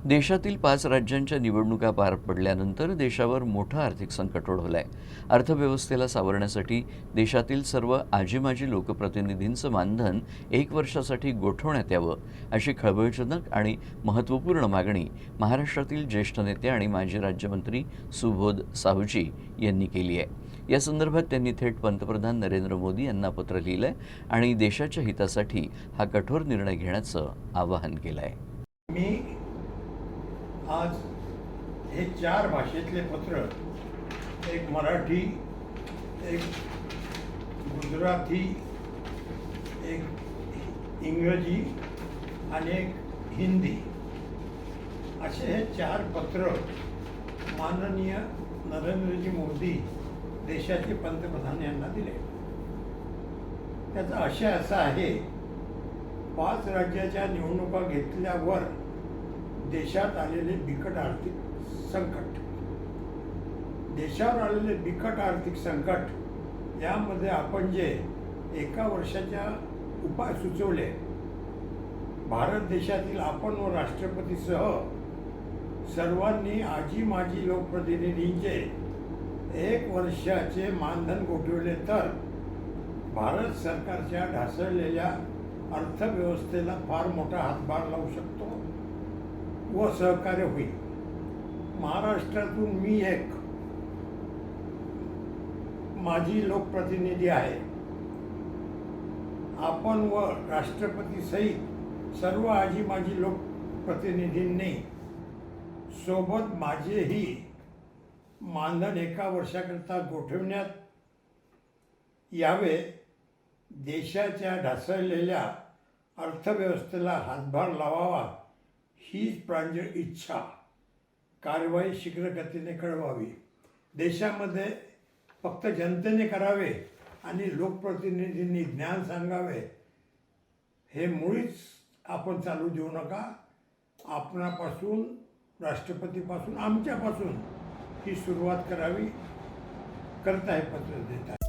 देशातील 5 राज्यांच्या निवडणुका पार पडल्यानंतर देशावर मोठं आर्थिक संकट ओढवलं आहे. अर्थव्यवस्थेला सावरण्यासाठी देशातील सर्व आजी-माजी लोकप्रतिनिधींचं मानधन 1 वर्षासाठी गोठवण्यात यावं, अशी खळबळजनक आणि महत्त्वपूर्ण मागणी महाराष्ट्रातील ज्येष्ठ नेते आणि माजी राज्यमंत्री सुबोध साहूजी यांनी केली आहे. या संदर्भात त्यांनी थेट पंतप्रधान नरेंद्र मोदी यांना पत्र लिहिलंय आणि देशाच्या हितासाठी हा कठोर निर्णय घेण्याचं आवाहन केलं आहे. मी आज हे 4 भाषेतले पत्र, एक मराठी, एक गुजराती, एक इंग्रजी आणि एक हिंदी, असे हे 4 पत्र माननीय नरेंद्रजी मोदी देशाचे पंतप्रधान यांना दिले. त्याचा आशय असा आहे, 5 राज्याच्या निवडणुका घेतल्यावर देशात आलेले बिकट आर्थिक संकट, देशावर आलेले बिकट आर्थिक संकट यामध्ये आपण जे 1 वर्षाच्या उपाय सुचवले, भारत देशातील आपण व राष्ट्रपतीसह सर्वांनी आजी माजी लोकप्रतिनिधींचे 1 वर्षाचे मानधन गोठवले तर भारत सरकारच्या ढासळलेल्या अर्थव्यवस्थेला फार मोठा हातभार लावू शकतो व सहकार्य होईल. महाराष्ट्रातून मी एक माजी लोकप्रतिनिधी आहे. आपण व राष्ट्रपती सहित सर्व आजी माजी लोकप्रतिनिधींनी सोबत माझेही मानधन 1 वर्षाकरता गोठवण्यात यावे, देशाच्या ढासळलेल्या अर्थव्यवस्थेला हातभार लावावा, हीच प्रांजळ इच्छा. कारवाई शीघ्रगतीने कळवावी. देशामध्ये फक्त जनतेने करावे आणि लोकप्रतिनिधींनी ज्ञान सांगावे, हे मुळीच आपण चालू देऊ नका. आपणापासून, राष्ट्रपतीपासून, आमच्यापासून ही सुरुवात करावी. करता हे पत्र देत आहे.